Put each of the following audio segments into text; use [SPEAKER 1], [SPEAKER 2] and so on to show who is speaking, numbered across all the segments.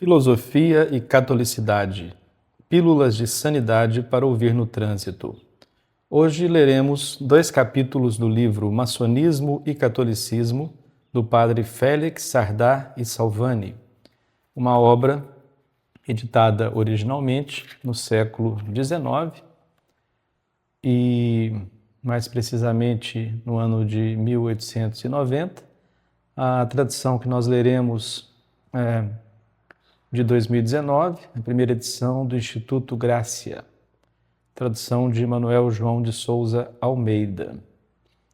[SPEAKER 1] Filosofia e catolicidade. Pílulas de sanidade para ouvir no trânsito. Hoje leremos 2 capítulos do livro Maçonismo e Catolicismo, do padre Félix Sardá e Salvani, uma obra editada originalmente no século XIX e, mais precisamente, no ano de 1890. A tradução que nós leremos é de 2019, a primeira edição do Instituto Grácia, tradução de Manuel João de Souza Almeida.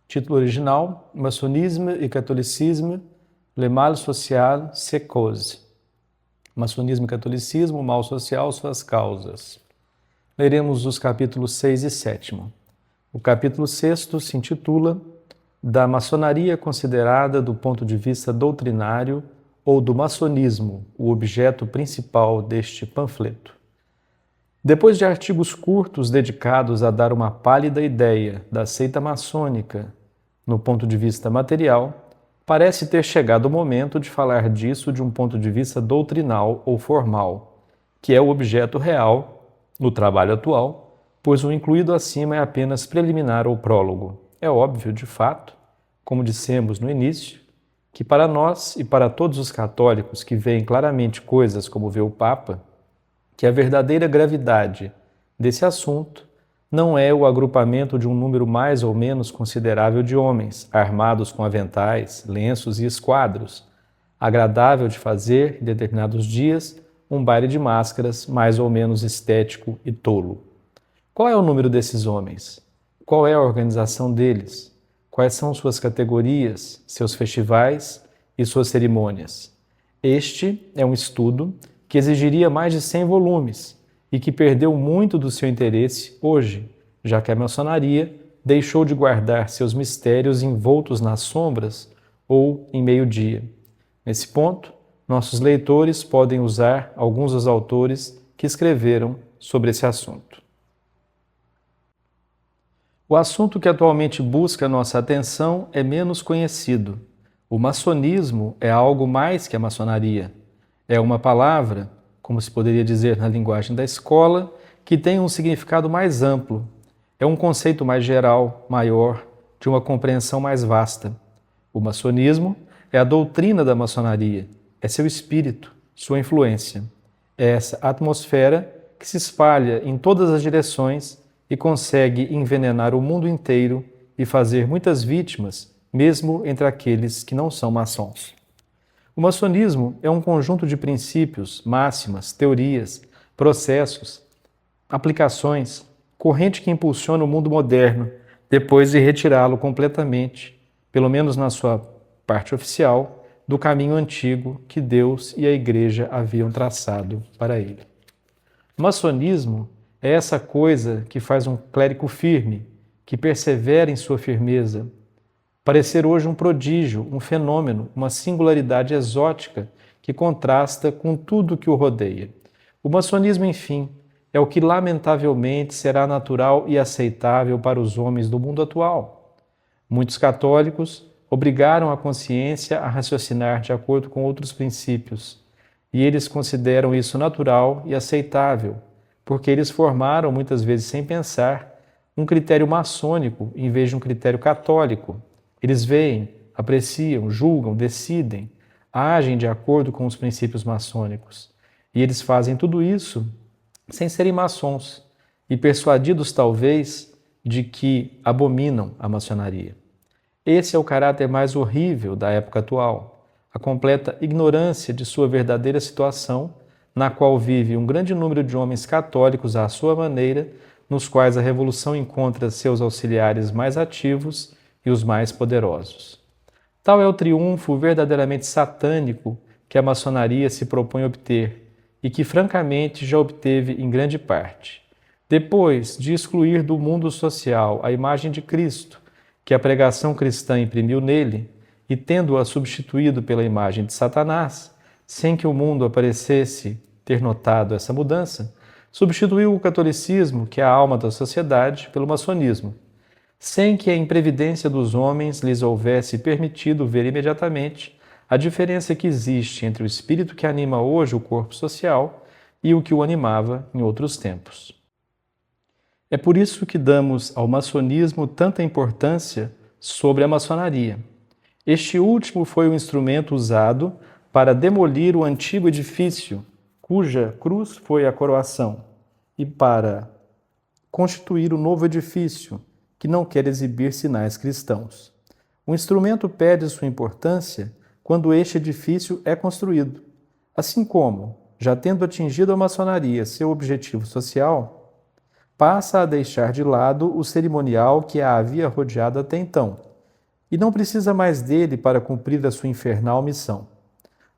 [SPEAKER 1] Título original: Maçonisme e Catolicisme, le mal social, ses causes. Maçonismo e Catolicismo, o mal social, suas causas. Leremos os capítulos 6 e 7. O capítulo 6 se intitula Da maçonaria considerada do ponto de vista doutrinário ou do maçonismo, o objeto principal deste panfleto. Depois de artigos curtos dedicados a dar uma pálida ideia da seita maçônica no ponto de vista material, parece ter chegado o momento de falar disso de um ponto de vista doutrinal ou formal, que é o objeto real no trabalho atual, pois o incluído acima é apenas preliminar ou prólogo. É óbvio, de fato, como dissemos no início, que para nós e para todos os católicos que veem claramente coisas como vê o Papa, que a verdadeira gravidade desse assunto não é o agrupamento de um número mais ou menos considerável de homens, armados com aventais, lenços e esquadros, agradável de fazer, em determinados dias, um baile de máscaras mais ou menos estético e tolo. Qual é o número desses homens? Qual é a organização deles? Quais são suas categorias, seus festivais e suas cerimônias? Este é um estudo que exigiria mais de 100 volumes e que perdeu muito do seu interesse hoje, já que a maçonaria deixou de guardar seus mistérios envoltos nas sombras ou em meio-dia. Nesse ponto, nossos leitores podem usar alguns dos autores que escreveram sobre esse assunto. O assunto que atualmente busca nossa atenção é menos conhecido. O maçonismo é algo mais que a maçonaria. É uma palavra, como se poderia dizer na linguagem da escola, que tem um significado mais amplo. É um conceito mais geral, maior, de uma compreensão mais vasta. O maçonismo é a doutrina da maçonaria, é seu espírito, sua influência. É essa atmosfera que se espalha em todas as direções e consegue envenenar o mundo inteiro e fazer muitas vítimas, mesmo entre aqueles que não são maçons. O maçonismo é um conjunto de princípios, máximas, teorias, processos, aplicações, corrente que impulsiona o mundo moderno, depois de retirá-lo completamente, pelo menos na sua parte oficial, do caminho antigo que Deus e a Igreja haviam traçado para ele. O maçonismo é essa coisa que faz um clérigo firme, que persevera em sua firmeza, parecer hoje um prodígio, um fenômeno, uma singularidade exótica que contrasta com tudo que o rodeia. O maçonismo, enfim, é o que lamentavelmente será natural e aceitável para os homens do mundo atual. Muitos católicos obrigaram a consciência a raciocinar de acordo com outros princípios, e eles consideram isso natural e aceitável, porque eles formaram, muitas vezes sem pensar, um critério maçônico em vez de um critério católico. Eles veem, apreciam, julgam, decidem, agem de acordo com os princípios maçônicos. E eles fazem tudo isso sem serem maçons e persuadidos, talvez, de que abominam a maçonaria. Esse é o caráter mais horrível da época atual, a completa ignorância de sua verdadeira situação, na qual vive um grande número de homens católicos à sua maneira, nos quais a revolução encontra seus auxiliares mais ativos e os mais poderosos. Tal é o triunfo verdadeiramente satânico que a maçonaria se propõe obter e que, francamente, já obteve em grande parte. Depois de excluir do mundo social a imagem de Cristo, que a pregação cristã imprimiu nele, e tendo-a substituído pela imagem de Satanás, sem que o mundo aparecesse ter notado essa mudança, substituiu o catolicismo, que é a alma da sociedade, pelo maçonismo, sem que a imprevidência dos homens lhes houvesse permitido ver imediatamente a diferença que existe entre o espírito que anima hoje o corpo social e o que o animava em outros tempos. É por isso que damos ao maçonismo tanta importância sobre a maçonaria. Este último foi o instrumento usado para demolir o antigo edifício, cuja cruz foi a coroação, e para constituir o novo edifício, que não quer exibir sinais cristãos. O instrumento perde sua importância quando este edifício é construído, assim como, já tendo atingido a maçonaria seu objetivo social, passa a deixar de lado o cerimonial que a havia rodeado até então, e não precisa mais dele para cumprir a sua infernal missão.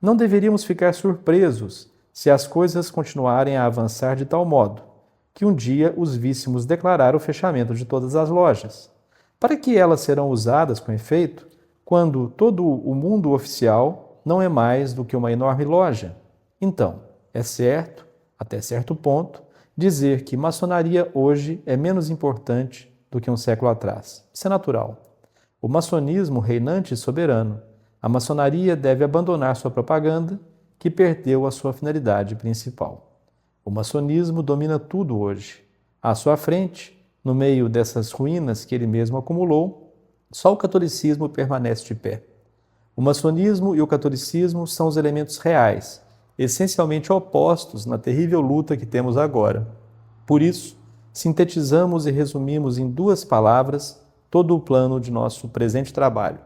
[SPEAKER 1] Não deveríamos ficar surpresos se as coisas continuarem a avançar de tal modo que um dia os víssemos declarar o fechamento de todas as lojas. Para que elas serão usadas com efeito quando todo o mundo oficial não é mais do que uma enorme loja? Então, é certo, até certo ponto, dizer que maçonaria hoje é menos importante do que um século atrás. Isso é natural. O maçonismo reinante e soberano. A maçonaria deve abandonar sua propaganda, que perdeu a sua finalidade principal. O maçonismo domina tudo hoje. À sua frente, no meio dessas ruínas que ele mesmo acumulou, só o catolicismo permanece de pé. O maçonismo e o catolicismo são os elementos reais, essencialmente opostos na terrível luta que temos agora. Por isso, sintetizamos e resumimos em 2 palavras todo o plano de nosso presente trabalho.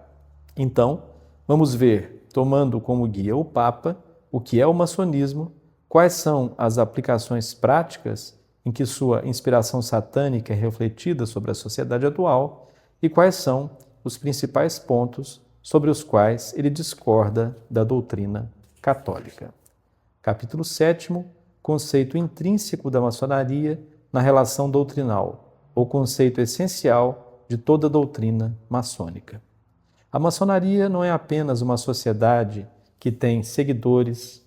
[SPEAKER 1] Então, vamos ver, tomando como guia o Papa, o que é o maçonismo, quais são as aplicações práticas em que sua inspiração satânica é refletida sobre a sociedade atual e quais são os principais pontos sobre os quais ele discorda da doutrina católica. Capítulo 7º, conceito intrínseco da maçonaria na relação doutrinal, ou conceito essencial de toda doutrina maçônica. A maçonaria não é apenas uma sociedade que tem seguidores,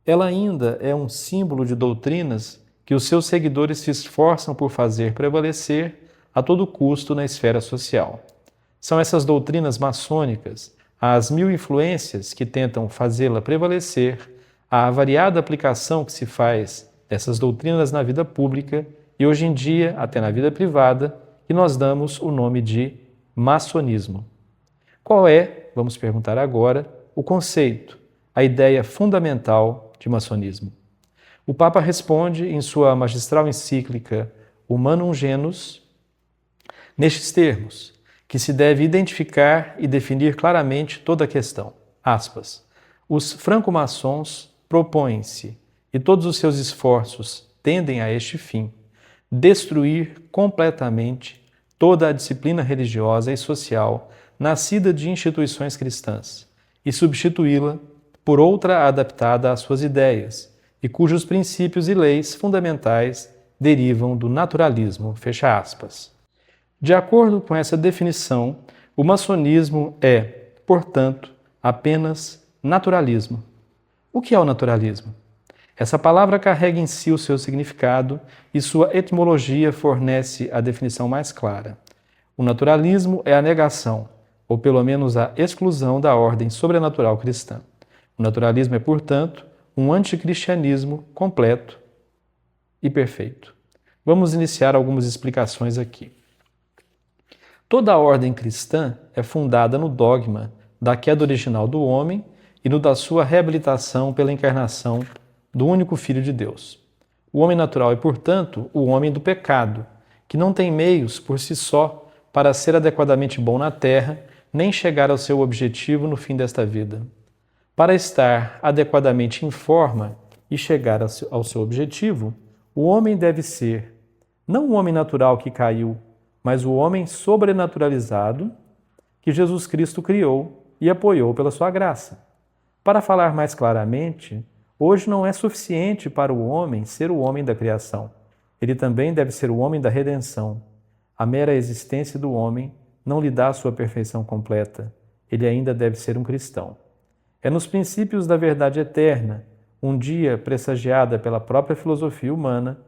[SPEAKER 1] ela ainda é um símbolo de doutrinas que os seus seguidores se esforçam por fazer prevalecer a todo custo na esfera social. São essas doutrinas maçônicas, as 1000 influências que tentam fazê-la prevalecer, a variada aplicação que se faz dessas doutrinas na vida pública e hoje em dia até na vida privada, que nós damos o nome de maçonismo. Qual é, vamos perguntar agora, o conceito, a ideia fundamental de maçonismo? O Papa responde em sua magistral encíclica Humanum Genus, nestes termos, que se deve identificar e definir claramente toda a questão. Aspas. Os franco-maçons propõem-se, e todos os seus esforços tendem a este fim, destruir completamente toda a disciplina religiosa e social nascida de instituições cristãs e substituí-la por outra adaptada às suas ideias e cujos princípios e leis fundamentais derivam do naturalismo. Fecha aspas. De acordo com essa definição, o maçonismo é, portanto, apenas naturalismo. O que é o naturalismo? Essa palavra carrega em si o seu significado e sua etimologia fornece a definição mais clara. O naturalismo é a negação, ou pelo menos a exclusão da ordem sobrenatural cristã. O naturalismo é, portanto, um anticristianismo completo e perfeito. Vamos iniciar algumas explicações aqui. Toda a ordem cristã é fundada no dogma da queda original do homem e no da sua reabilitação pela encarnação do único Filho de Deus. O homem natural é, portanto, o homem do pecado, que não tem meios por si só para ser adequadamente bom na terra, nem chegar ao seu objetivo no fim desta vida. Para estar adequadamente em forma e chegar ao seu objetivo, o homem deve ser não o homem natural que caiu, mas o homem sobrenaturalizado que Jesus Cristo criou e apoiou pela sua graça. Para falar mais claramente, hoje não é suficiente para o homem ser o homem da criação. Ele também deve ser o homem da redenção. A mera existência do homem não lhe dá a sua perfeição completa. Ele ainda deve ser um cristão. É nos princípios da verdade eterna, um dia pressagiada pela própria filosofia humana,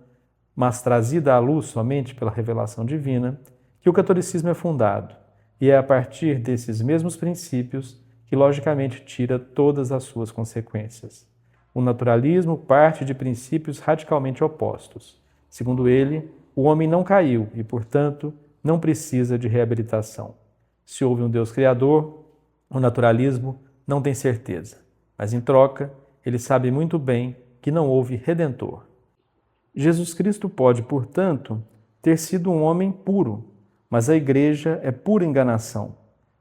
[SPEAKER 1] mas trazida à luz somente pela revelação divina, que o catolicismo é fundado, e é a partir desses mesmos princípios que logicamente tira todas as suas consequências. O naturalismo parte de princípios radicalmente opostos. Segundo ele, o homem não caiu e, portanto, não precisa de reabilitação. Se houve um Deus criador, o naturalismo não tem certeza, mas em troca, ele sabe muito bem que não houve redentor. Jesus Cristo pode, portanto, ter sido um homem puro, mas a Igreja é pura enganação.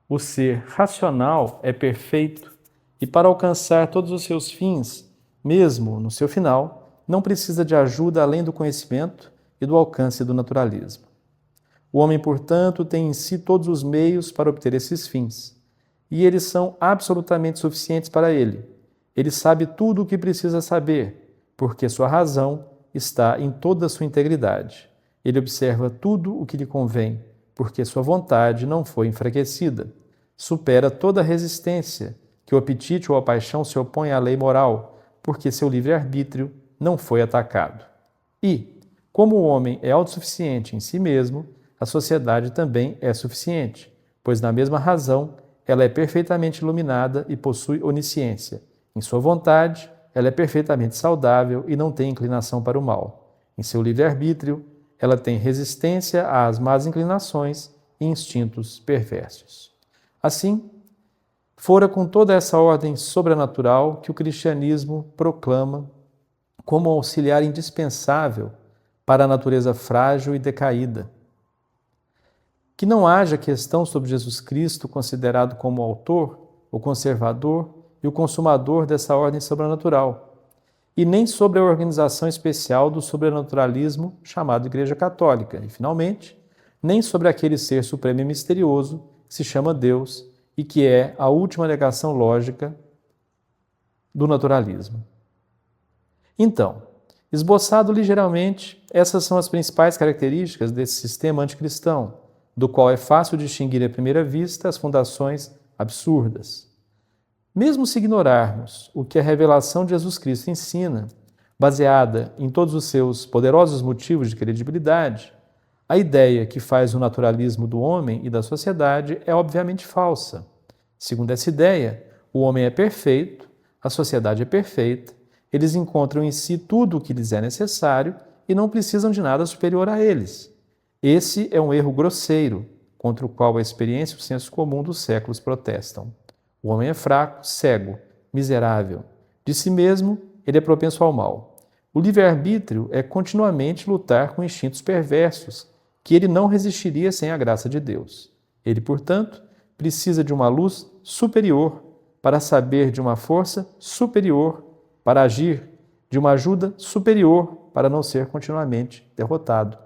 [SPEAKER 1] O ser racional é perfeito e, para alcançar todos os seus fins, mesmo no seu final, não precisa de ajuda além do conhecimento e do alcance do naturalismo. O homem, portanto, tem em si todos os meios para obter esses fins, e eles são absolutamente suficientes para ele. Ele sabe tudo o que precisa saber, porque sua razão está em toda a sua integridade. Ele observa tudo o que lhe convém, porque sua vontade não foi enfraquecida. Supera toda resistência, que o apetite ou a paixão se opõem à lei moral, porque seu livre-arbítrio não foi atacado. E, como o homem é autossuficiente em si mesmo, a sociedade também é suficiente, pois na mesma razão ela é perfeitamente iluminada e possui onisciência. Em sua vontade, ela é perfeitamente saudável e não tem inclinação para o mal. Em seu livre-arbítrio, ela tem resistência às más inclinações e instintos perversos. Assim, fora com toda essa ordem sobrenatural que o cristianismo proclama como auxiliar indispensável para a natureza frágil e decaída. Que não haja questão sobre Jesus Cristo considerado como o autor, o conservador e o consumador dessa ordem sobrenatural, e nem sobre a organização especial do sobrenaturalismo chamado Igreja Católica, e, finalmente, nem sobre aquele ser supremo e misterioso que se chama Deus e que é a última negação lógica do naturalismo. Então, esboçado ligeiramente, essas são as principais características desse sistema anticristão, do qual é fácil distinguir à primeira vista as fundações absurdas. Mesmo se ignorarmos o que a revelação de Jesus Cristo ensina, baseada em todos os seus poderosos motivos de credibilidade, a ideia que faz o naturalismo do homem e da sociedade é obviamente falsa. Segundo essa ideia, o homem é perfeito, a sociedade é perfeita, eles encontram em si tudo o que lhes é necessário e não precisam de nada superior a eles. Esse é um erro grosseiro, contra o qual a experiência e o senso comum dos séculos protestam. O homem é fraco, cego, miserável. De si mesmo, ele é propenso ao mal. O livre-arbítrio é continuamente lutar com instintos perversos, que ele não resistiria sem a graça de Deus. Ele, portanto, precisa de uma luz superior para saber, de uma força superior para agir, de uma ajuda superior para não ser continuamente derrotado.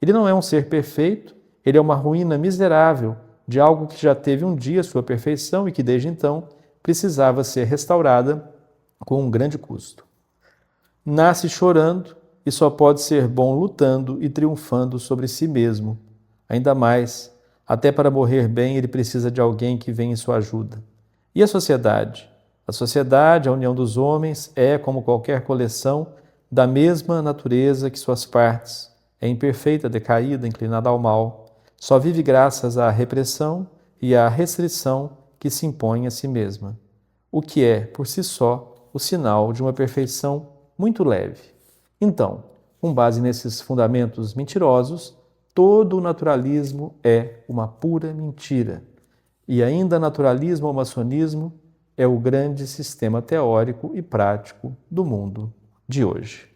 [SPEAKER 1] Ele não é um ser perfeito, ele é uma ruína miserável de algo que já teve um dia sua perfeição e que desde então precisava ser restaurada com um grande custo. Nasce chorando e só pode ser bom lutando e triunfando sobre si mesmo. Ainda mais, até para morrer bem, ele precisa de alguém que venha em sua ajuda. E a sociedade? A sociedade, a união dos homens, é, como qualquer coleção, da mesma natureza que suas partes. É imperfeita, decaída, inclinada ao mal. Só vive graças à repressão e à restrição que se impõe a si mesma, o que é, por si só, o sinal de uma perfeição muito leve. Então, com base nesses fundamentos mentirosos, todo o naturalismo é uma pura mentira. E ainda naturalismo ou maçonismo é o grande sistema teórico e prático do mundo de hoje.